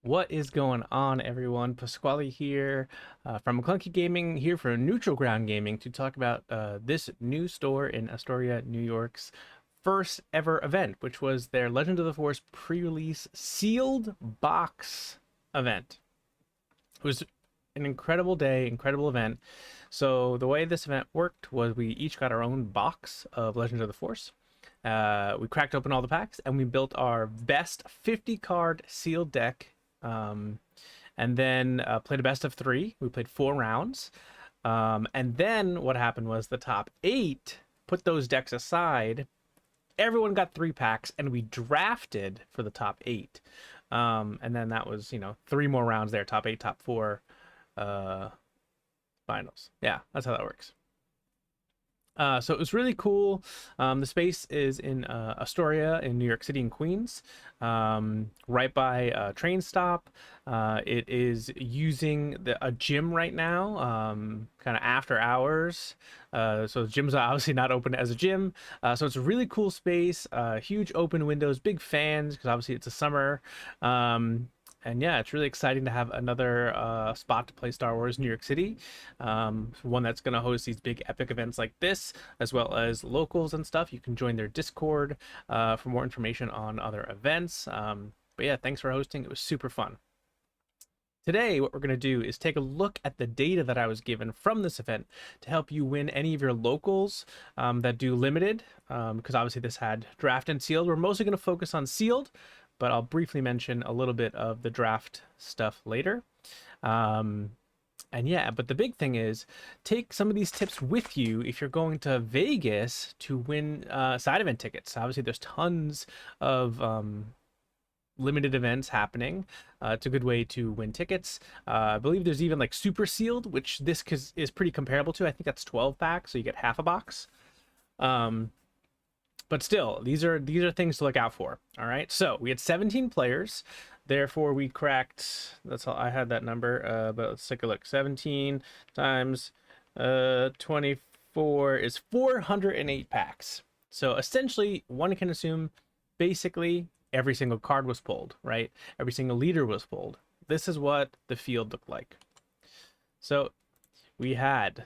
What is going on, everyone? Pasquale here from McClunky Gaming, here for Neutral Ground Gaming to talk about this new store in Astoria, New York's first ever event, which was their Legend of the Force pre-release sealed box event. It was an incredible day, incredible event. So the way this event worked was we each got our own box of Legend of the Force. We cracked open all the packs and we built our best 50 card sealed deck, and then played a best of 3. We played 4 rounds, and then what happened was the top 8 put those decks aside. Everyone got 3 packs and we drafted for the top 8, and then that was 3 more rounds there, top 8, top 4 finals. Yeah, that's how that works. So it was really cool. The space is in Astoria in New York City in Queens, right by a train stop. It is using a gym right now, kind of after hours. So the gym's obviously not open as a gym. So it's a really cool space, huge open windows, big fans, because obviously it's a summer. And yeah, it's really exciting to have another spot to play Star Wars New York City. One that's going to host these big epic events like this, as well as locals and stuff. You can join their Discord for more information on other events. But yeah, thanks for hosting. It was super fun. Today, what we're going to do is take a look at the data that I was given from this event to help you win any of your locals that do limited, because obviously this had draft and sealed. We're mostly going to focus on sealed, but I'll briefly mention a little bit of the draft stuff later. And yeah, but the big thing is take some of these tips with you if you're going to Vegas to win side event tickets. Obviously, there's tons of limited events happening. It's a good way to win tickets. I believe there's even like super sealed, which this is pretty comparable to. I think that's 12 packs, so you get half a box. But still, these are things to look out for. All right, so we had 17 players, therefore we cracked. That's all I had that number. But let's take a look. 17 times 24 is 408 packs. So essentially, one can assume basically every single card was pulled, right? Every single leader was pulled. This is what the field looked like. So we had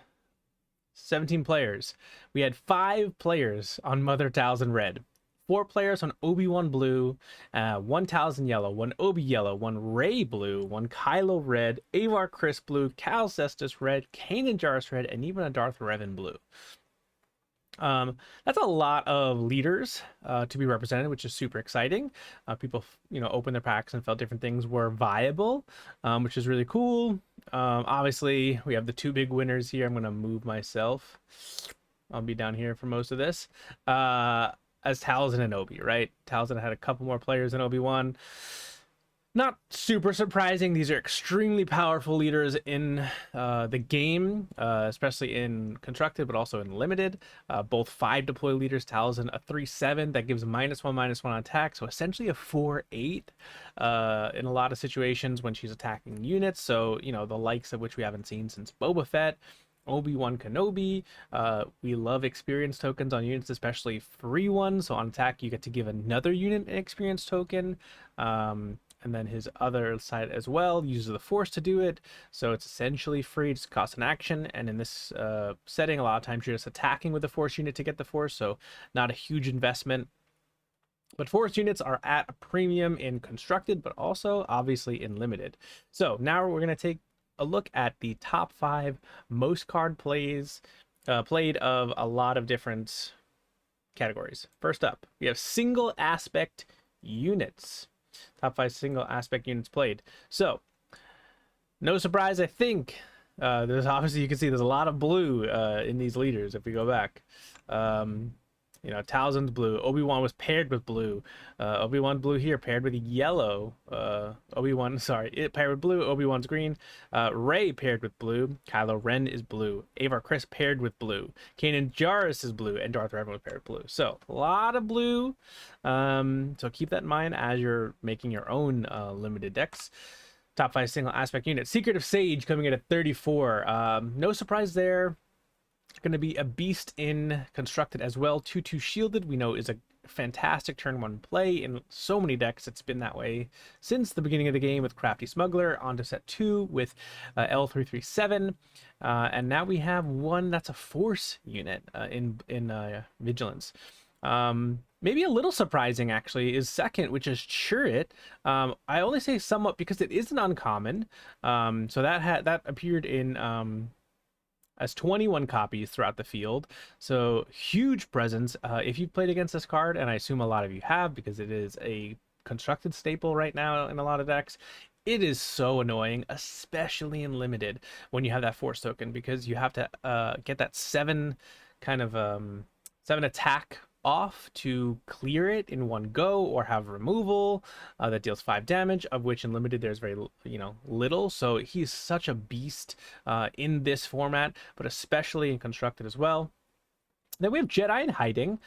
17 players. We had 5 players on Mother Talzin red, 4 players on Obi-Wan blue, 1 Talzin yellow, 1 Obi yellow, 1 Rey blue, 1 Kylo red, Avar Kriss blue, Cal Kestis red, Kanan Jarrus red, and even a Darth Revan blue. That's a lot of leaders to be represented, which is super exciting. People, opened their packs and felt different things were viable, which is really cool. Obviously, we have the 2 big winners here. I'm going to move myself. I'll be down here for most of this. As Talzin and Obi, right? Talzin had a couple more players than Obi-Wan. Not super surprising. These are extremely powerful leaders in the game, especially in constructed, but also in limited. Both 5 deploy leaders. Talzin a 3/7 that gives -1/-1 on attack, so essentially a 4/8 in a lot of situations when she's attacking units. So the likes of which we haven't seen since Boba Fett. Obi-Wan Kenobi. We love experience tokens on units, especially free ones. So on attack, you get to give another unit an experience token. And then his other side as well uses the Force to do it, so it's essentially free. It's cost an action, and in this setting, a lot of times you're just attacking with the Force unit to get the Force, so not a huge investment. But Force units are at a premium in constructed, but also obviously in limited. So now we're going to take a look at the top 5 most card played of a lot of different categories. First up, we have single aspect units. Top 5 single aspect units played. So, no surprise, I think. There's obviously, you can see there's a lot of blue in these leaders if we go back. Talzin's blue. Obi-Wan was paired with blue. Obi-Wan blue here paired with yellow. It paired with blue. Obi-Wan's green. Rey paired with blue. Kylo Ren is blue. Avar Kriss paired with blue. Kanan Jarrus is blue, and Darth Revan was paired with blue. So a lot of blue. So keep that in mind as you're making your own limited decks. Top 5 single aspect units. Secret of Sage coming in at 34. No surprise there. Going to be a beast in constructed as well. 2/2 shielded, we know, is a fantastic turn one play in so many decks. It's been that way since the beginning of the game with Crafty Smuggler, onto set 2 with L337, and now we have one that's a force unit in Vigilance. Maybe a little surprising actually is second, which is Churrit. I only say somewhat because it is an uncommon. So that appeared in as 21 copies throughout the field. So huge presence. If you've played against this card, and I assume a lot of you have because it is a constructed staple right now in a lot of decks, it is so annoying, especially in limited, when you have that force token, because you have to get that 7 kind of 7 attack off to clear it in one go, or have removal that deals 5 damage, of which in limited there's very little. So he's such a beast in this format, but especially in constructed as well. Then we have Jedi in hiding.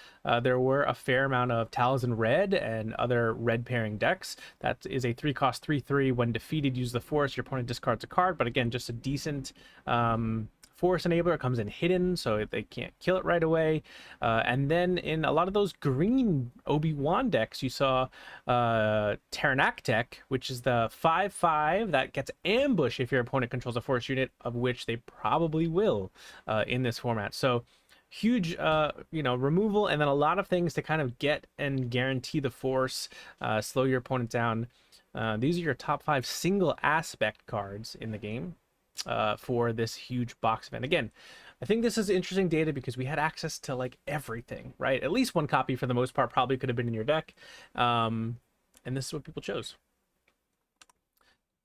There were a fair amount of Talzin red and other red pairing decks. That is a 3-cost 3/3. When defeated, use the force. Your opponent discards a card, but again, just a decent force enabler. It comes in hidden, so they can't kill it right away. And then in a lot of those green Obi-Wan decks, you saw Taranactech, which is the 5/5 that gets ambush if your opponent controls a force unit, of which they probably will in this format. So huge removal, and then a lot of things to kind of get and guarantee the force, slow your opponent down. These are your top 5 single aspect cards in the game for this huge box event. Again, I think this is interesting data because we had access to like everything, right? At least one copy for the most part probably could have been in your deck, and this is what people chose.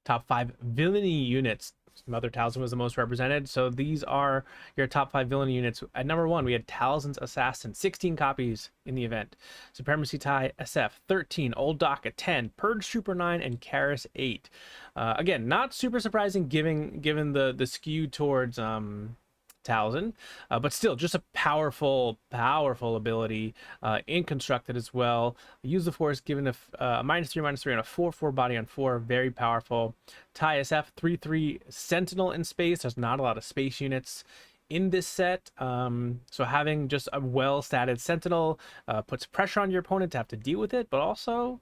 Top 5 villainy units. Mother Talzin was the most represented, so these are your top 5 villainy units. At number 1, we had Talzin's Assassin, 16 copies in the event. Supremacy Tie SF 13, Old Daka 10, Purge Trooper 9, and Karis 8. Again, not super surprising given the skew towards Talzin, but still just a powerful ability in constructed as well. Use the force, given a -3/-3 on a 4/4 body on 4, very powerful. Tie SF 3/3 Sentinel in space. There's not a lot of space units in this set, so having just a well-statted Sentinel puts pressure on your opponent to have to deal with it, but also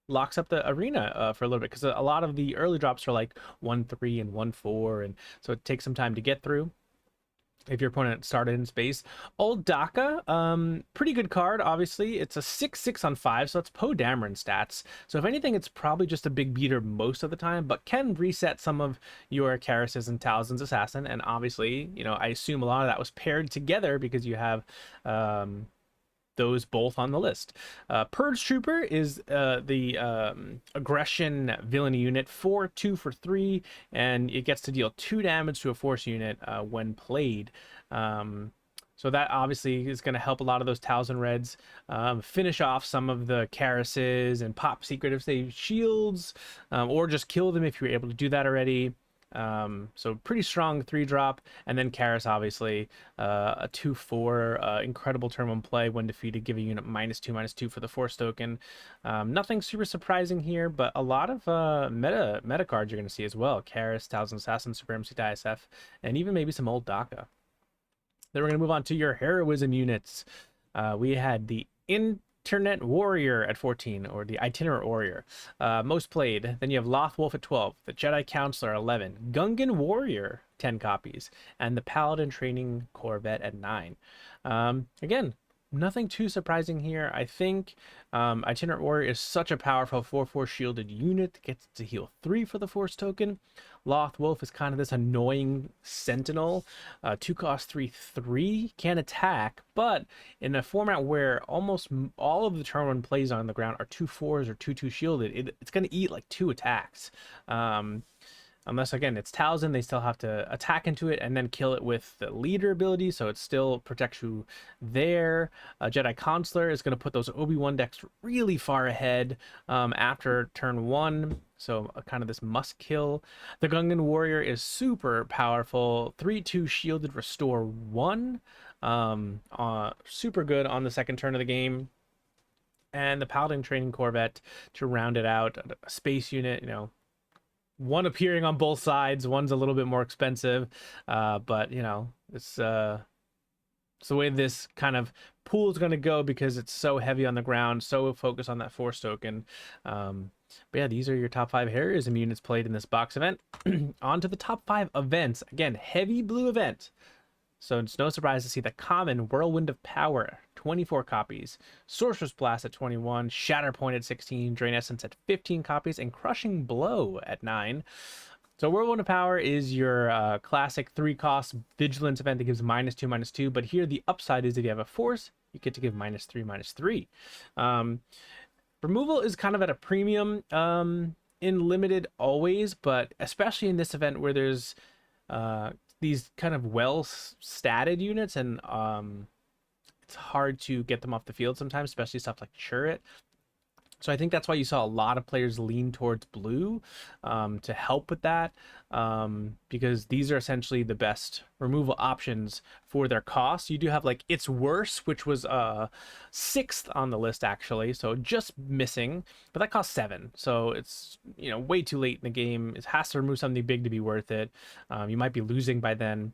locks up the arena for a little bit, because a lot of the early drops are like 1/3 and 1/4, and so it takes some time to get through if your opponent started in space. Old Daka, pretty good card, obviously. It's a 6/6 on 5, so it's Poe Dameron stats. So if anything, it's probably just a big beater most of the time, but can reset some of your Karis's and Talzin's Assassin. And obviously, I assume a lot of that was paired together because you have those both on the list. Purge Trooper is the aggression villainy unit, 4/2 for 3, and it gets to deal 2 damage to a force unit when played. So that obviously is going to help a lot of those Talzin reds finish off some of the Karises and pop secret if they shields, or just kill them if you're able to do that already. So pretty strong 3-drop, and then Karis, obviously a 2/4 incredible turn 1 play. When defeated, give a unit -2/-2 for the force token. Nothing super surprising here, but a lot of meta cards you're going to see as well. Karis, Talzin Assassin, Supremacy ISF, and even maybe some Old Daka. Then we're going to move on to your heroism units. We had the Internet Warrior at 14, or the Itinerant Warrior, most played. Then you have Loth Wolf at 12, the Jedi Counselor 11, Gungan Warrior 10 copies, and the Paladin Training Corvette at 9. Again, nothing too surprising here. I think Itinerant Warrior is such a powerful 4/4 shielded unit that gets to heal 3 for the force token. Loth Wolf is kind of this annoying sentinel, 2-cost 3/3, can attack, but in a format where almost all of the turn 1 plays on the ground are 2/4s or 2/2 shielded, it's going to eat like 2 attacks. Unless, again, it's Talzin, they still have to attack into it and then kill it with the leader ability, so it still protects you there. Jedi Counselor is going to put those Obi-Wan decks really far ahead after turn 1, so kind of this must kill. The Gungan Warrior is super powerful, 3/2 shielded, restore 1, super good on the second turn of the game. And the Paladin Training Corvette to round it out, a space unit, one appearing on both sides. One's a little bit more expensive, but it's It's the way this kind of pool is going to go because it's so heavy on the ground, so focused on that force token. But yeah, these are your top 5 heroism units played in this box event. On to the top 5 events. Again, heavy blue event. So it's no surprise to see the common Whirlwind of Power, 24 copies, Sorcerer's Blast at 21, Shatterpoint at 16, Drain Essence at 15 copies, and Crushing Blow at 9. So Whirlwind of Power is your classic 3-cost Vigilance event that gives -2/-2, but here the upside is if you have a Force, you get to give -3/-3. Removal is kind of at a premium in Limited always, but especially in this event where there's these kind of well-statted units, and it's hard to get them off the field sometimes, especially stuff like Churret. So I think that's why you saw a lot of players lean towards blue to help with that, because these are essentially the best removal options for their cost. You do have like It's Worse, which was 6th on the list actually, so just missing, but that costs 7. So it's, you know, way too late in the game. It has to remove something big to be worth it. You might be losing by then.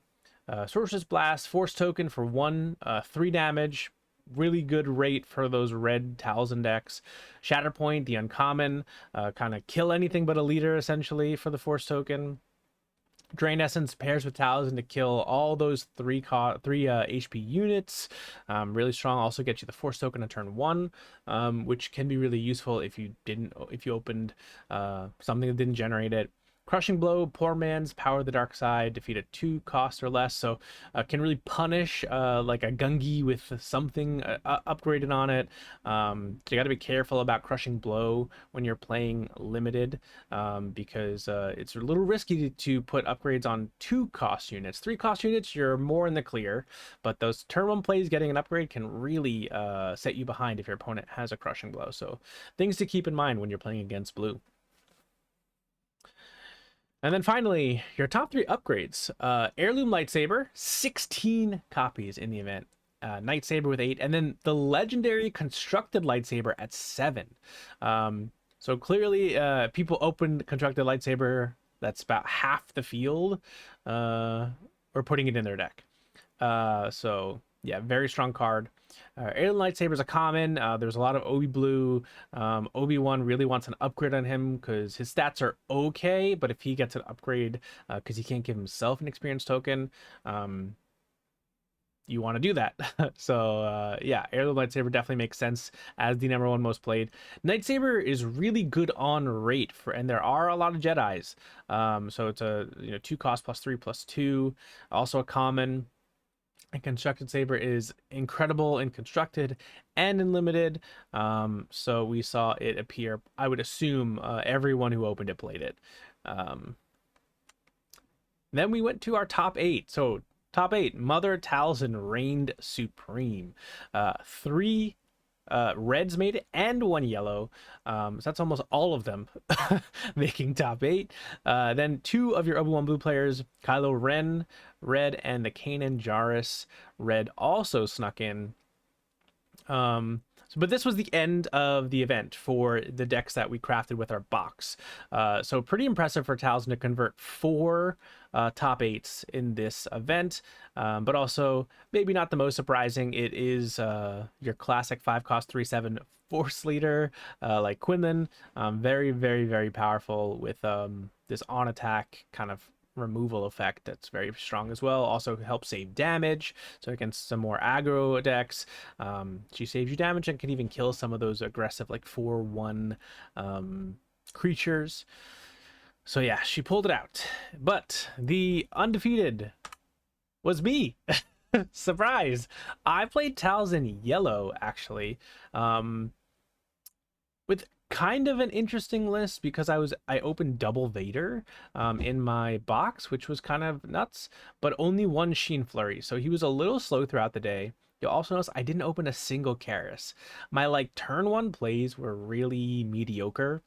Sorcerer's Blast, Force Token for 1, 3 damage. Really good rate for those red Talzin decks. Shatterpoint, the uncommon, kind of kill anything but a leader essentially for the Force token. Drain Essence pairs with Talzin to kill all those 3 HP units. Really strong. Also get you the Force token on turn 1, which can be really useful if you opened something that didn't generate it. Crushing Blow, Poor Man's Power of the Dark Side, defeat at 2 cost or less, so can really punish like a Gungi with something upgraded on it. So you got to be careful about Crushing Blow when you're playing Limited, because it's a little risky to put upgrades on 2 cost units. 3 cost units, you're more in the clear, but those turn 1 plays getting an upgrade can really set you behind if your opponent has a Crushing Blow. So things to keep in mind when you're playing against blue. And then finally, your top 3 upgrades. Heirloom Lightsaber, 16 copies in the event. Night Saber with 8. And then the legendary Constructed Lightsaber at 7. So clearly, people opened Constructed Lightsaber. That's about half the field. Or putting it in their deck. So yeah, very strong card. Heirloom Lightsaber is a common. There's a lot of Obi Blue. Obi-Wan really wants an upgrade on him because his stats are okay, but if he gets an upgrade because he can't give himself an experience token, you want to do that. So yeah, Heirloom Lightsaber definitely makes sense as the #1 most played. Nightsaber is really good on rate and there are a lot of Jedis. So it's a 2 cost +3/+2, also a common. And Constructed Saber is incredible in Constructed and in Limited. So we saw it appear. I would assume everyone who opened it played it. Then we went to our top 8. So top 8, Mother Talzin reigned supreme. 3 reds made it and 1 yellow, so that's almost all of them making top 8. Then 2 of your Obi-Wan blue players, Kylo Ren red and the Kanan Jarrus red, also snuck in. But this was the end of the event for the decks that we crafted with our box. So pretty impressive for Talzin to convert 4 top 8s in this event, but also maybe not the most surprising. It is your classic 5 cost 3/7 Force leader like Quinlan. Very, very, very powerful with this on attack kind of removal effect that's very strong as well. Also helps save damage, so against some more aggro decks, she saves you damage and can even kill some of those aggressive like 4/1 creatures. So yeah, she pulled it out. But the undefeated was me. Surprise. I played Talzin yellow actually, with kind of an interesting list because I opened double Vader in my box, which was kind of nuts, but only 1 Sheen Flurry, so he was a little slow throughout the day. You'll also notice I didn't open a single Karis. My like turn 1 plays were really mediocre.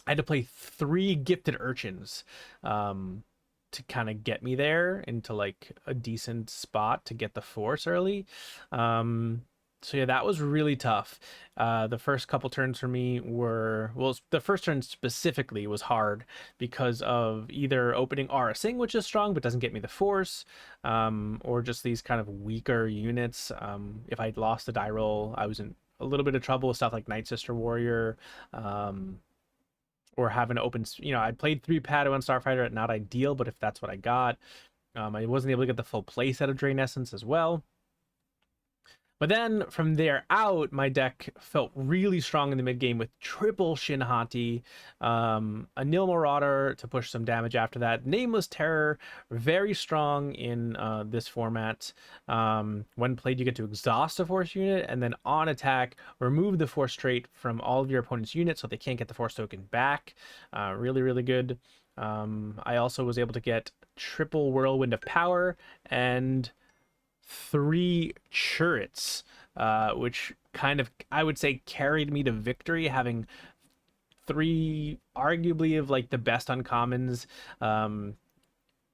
I had to play 3 Gifted Urchins to kind of get me there into like a decent spot to get the Force early. So yeah, that was really tough. The first couple turns for me were, well, the first turn specifically was hard because of either opening Aura Sing, which is strong but doesn't get me the force, or just these kind of weaker units. If I'd lost the die roll, I was in a little bit of trouble with stuff like Night Sister Warrior, um, or having to open. I played 3 Padawan Starfighter, not ideal, but if that's what I got, I wasn't able to get the full play set of Drain Essence as well. But then from there out, my deck felt really strong in the mid game with triple Shinhati, a Nil Marauder to push some damage after that. Nameless Terror, very strong in this format. When played, you get to exhaust a force unit, and then on attack, remove the force trait from all of your opponent's units so they can't get the force token back. Really, really good. I also was able to get triple Whirlwind of Power and 3 turrets, which kind of, I would say, carried me to victory, having 3 arguably of like the best uncommons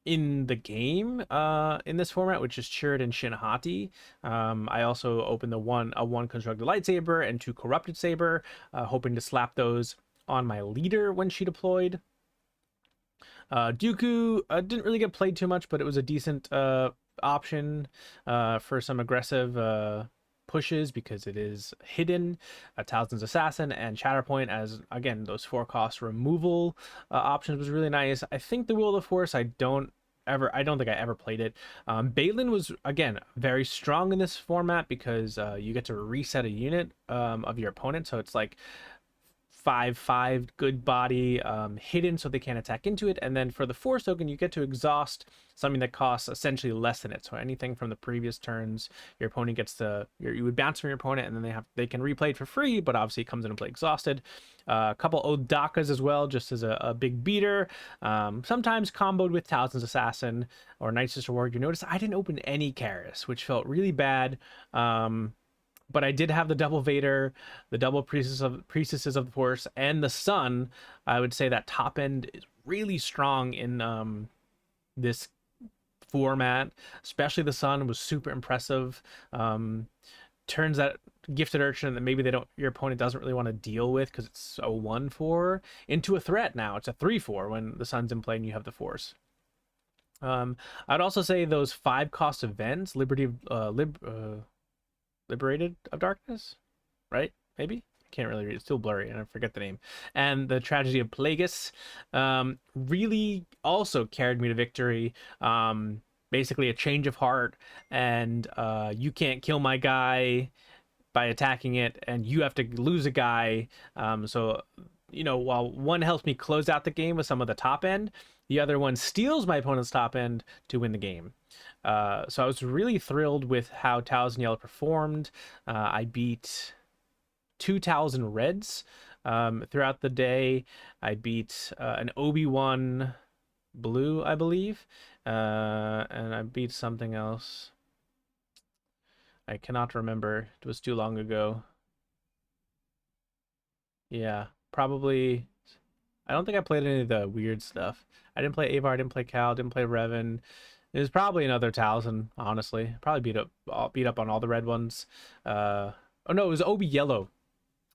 in the game in this format, which is Chirrut and Shinhati. I also opened a one constructed lightsaber and 2 corrupted saber, hoping to slap those on my leader when she deployed. Dooku didn't really get played too much, but it was a decent option for some aggressive pushes because it is hidden. Talzin's Assassin and Shatterpoint as, again, those 4-cost removal options was really nice. I think the Will of the Force, I don't think I ever played it. Balin was, again, very strong in this format because you get to reset a unit of your opponent, so it's like 5/5 good body, hidden so they can't attack into it. And then for the force token, you get to exhaust something that costs essentially less than it. So anything from the previous turns, your opponent gets to, you would bounce from your opponent, and then they can replay it for free, but obviously it comes into play exhausted. A couple Odakas as well, just as a big beater. Sometimes comboed with Talzin's Assassin or Night Sister Warrior. You notice I didn't open any Karis, which felt really bad. But I did have the double Vader, the double priestesses of the Force, and the Sun. I would say that top end is really strong in this format. Especially the Sun was super impressive. Turns that gifted urchin that maybe your opponent doesn't really want to deal with because it's a 1/4 into a threat now. It's a 3/4 when the Sun's in play and you have the Force. I'd also say those 5-cost events, Liberated of Darkness, right? Maybe? I can't really read. It's still blurry and I forget the name. And the Tragedy of Plagueis really also carried me to victory. Basically a change of heart, and you can't kill my guy by attacking it, and you have to lose a guy. So, while one helps me close out the game with some of the top end, the other one steals my opponent's top end to win the game. So I was really thrilled with how Talzin Yellow performed. I beat 2 Talzin Reds throughout the day. I beat an Obi-Wan Blue, I believe, and I beat something else. I cannot remember. It was too long ago. Yeah, probably. I don't think I played any of the weird stuff. I didn't play Avar, I didn't play Cal, didn't play Revan. It was probably another Talzin, honestly. Probably beat up on all the red ones. Oh no, it was Obi Yellow.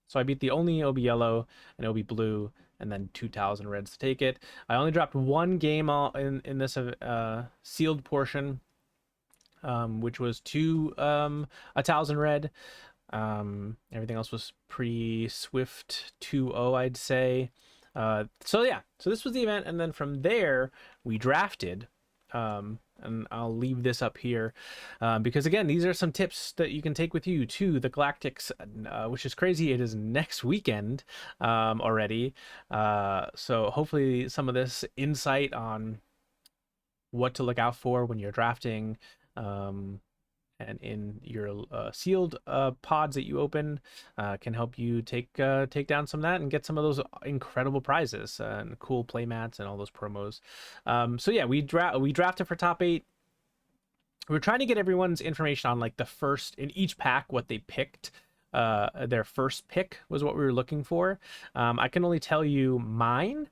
So I beat the only Obi Yellow and Obi Blue, and then 2 Talzin Reds to take it. I only dropped 1 game in this sealed portion, which was 2 a Talzin Red. Everything else was pretty swift 2-0, I'd say. So this was the event, and then from there we drafted. And I'll leave this up here because, again, these are some tips that you can take with you to the Galactics, which is crazy. It is next weekend already. So hopefully some of this insight on what to look out for when you're drafting and in your sealed pods that you open can help you take down some of that and get some of those incredible prizes and cool play mats and all those promos. So yeah, we drafted for top 8. We're trying to get everyone's information on like the first in each pack, what they picked. Their first pick was what we were looking for. I can only tell you mine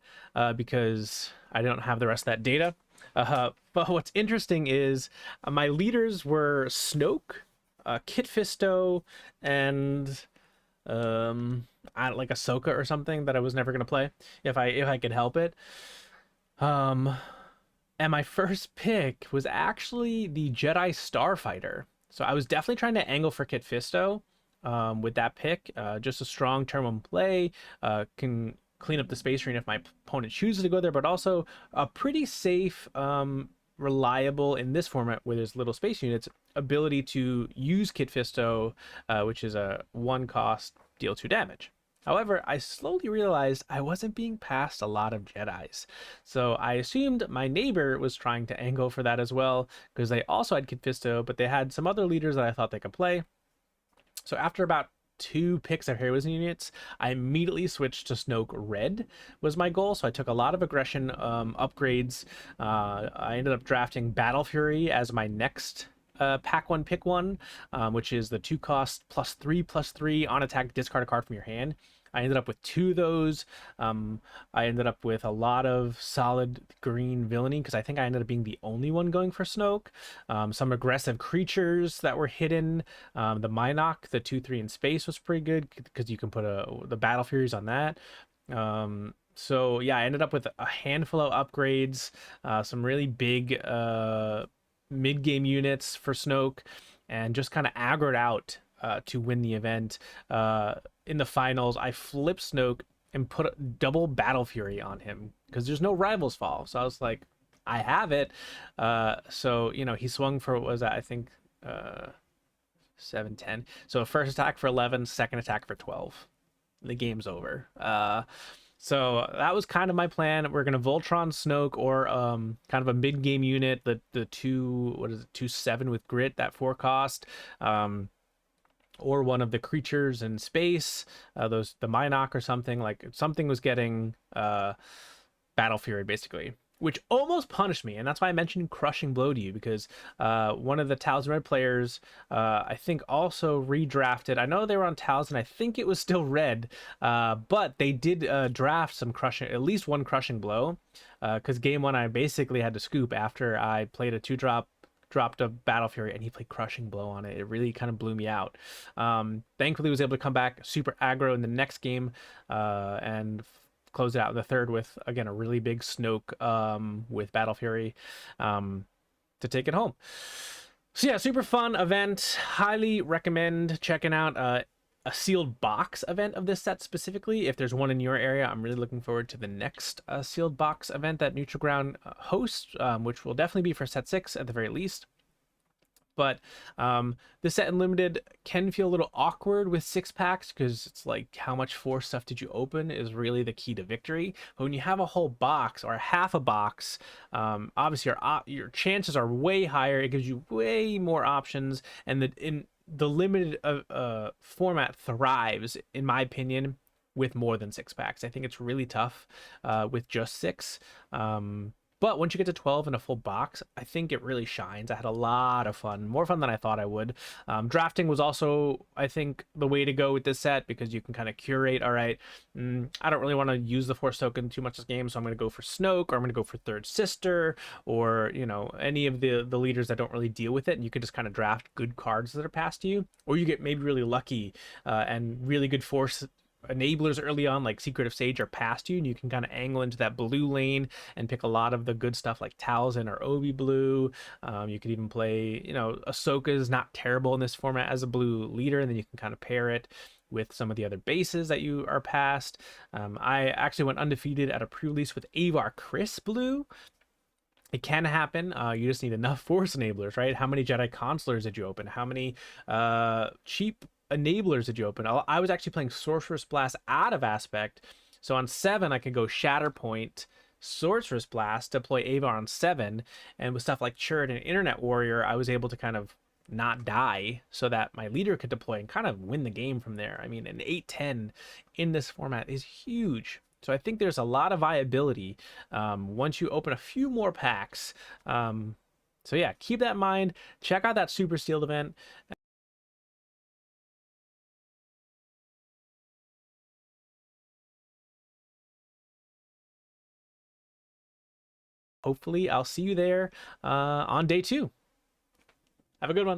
because I don't have the rest of that data. But what's interesting is my leaders were Snoke, Kit Fisto and like Ahsoka or something that I was never gonna play if I could help it. Um, and my first pick was actually the Jedi Starfighter. So I was definitely trying to angle for Kit Fisto with that pick. Just a strong term on play, can clean up the space marine if my opponent chooses to go there, but also a pretty safe, reliable in this format where there's little space units ability to use Kit Fisto, which is a one cost, deal 2 damage. However, I slowly realized I wasn't being passed a lot of Jedis. So I assumed my neighbor was trying to angle for that as well, because they also had Kit Fisto, but they had some other leaders that I thought they could play. So after about 2 picks of heroism units, I immediately switched to Snoke Red was my goal. So I took a lot of aggression upgrades. I ended up drafting Battle Fury as my next pack one pick one, which is the 2 cost +3/+3 on attack, discard a card from your hand. I ended up with 2 of those. I ended up with a lot of solid green villainy because I think I ended up being the only one going for Snoke. Some aggressive creatures that were hidden. The Minoc, the 2/3 in space was pretty good because you can put the Battle Furies on that. So yeah, I ended up with a handful of upgrades, some really big mid-game units for Snoke, and just kind of aggroed out to win the event. In the finals, I flipped Snoke and put a double Battle Fury on him because there's no Rivals Fall. So I was like, I have it. So, he swung for, what was that? I think 7-10. So first attack for 11, second attack for 12. The game's over. So that was kind of my plan. We're gonna Voltron Snoke or kind of a mid game unit, the 2/7 with grit, that 4 cost, or one of the creatures in space, the Minoc or something. Like something was getting Battle Fury basically, which almost punished me, and that's why I mentioned Crushing Blow to you, because one of the Talisman Red players, I think, also redrafted. I know they were on Talisman, I think it was still red, but they did draft some crushing, at least one Crushing Blow, because game 1 I basically had to scoop after I played a 2-drop, dropped a Battle Fury, and he played Crushing Blow on it. It really kind of blew me out. Thankfully, was able to come back super aggro in the next game, and close it out in the third with, again, a really big Snoke with Battle Fury to take it home. So yeah, super fun event. Highly recommend checking out a sealed box event of this set specifically. If there's one in your area, I'm really looking forward to the next sealed box event that Neutral Ground hosts, which will definitely be for set 6 at the very least. But the set in limited can feel a little awkward with 6 packs because it's like, how much Force stuff did you open is really the key to victory. But when you have a whole box or half a box, obviously your chances are way higher. It gives you way more options, and the limited format thrives, in my opinion, with more than 6 packs. I think it's really tough with just 6. But once you get to 12 in a full box, I think it really shines. I had a lot of fun, more fun than I thought I would. Drafting was also, I think, the way to go with this set, because you can kind of curate, all right, I don't really want to use the Force token too much this game, so I'm going to go for Snoke, or I'm going to go for Third Sister, or, any of the leaders that don't really deal with it, and you can just kind of draft good cards that are passed to you. Or you get maybe really lucky and really good Force enablers early on, like Secret of Sage, are past you, and you can kind of angle into that blue lane and pick a lot of the good stuff like Talzin or Obi Blue. You could even play, Ahsoka is not terrible in this format as a blue leader, and then you can kind of pair it with some of the other bases that you are past. I actually went undefeated at a pre-release with Avar Chris Blue. It can happen. You just need enough Force enablers, right? How many Jedi Consulars did you open? How many cheap enablers did you open? I was actually playing Sorceress Blast out of Aspect, so on 7 I could go Shatterpoint, Sorceress Blast, deploy Avar on 7, and with stuff like Churd and Internet Warrior, I was able to kind of not die so that my leader could deploy and kind of win the game from there. I mean, an 8-10 in this format is huge. So I think there's a lot of viability once you open a few more packs. So yeah, keep that in mind. Check out that Super Sealed event. Hopefully I'll see you there on day 2. Have a good one.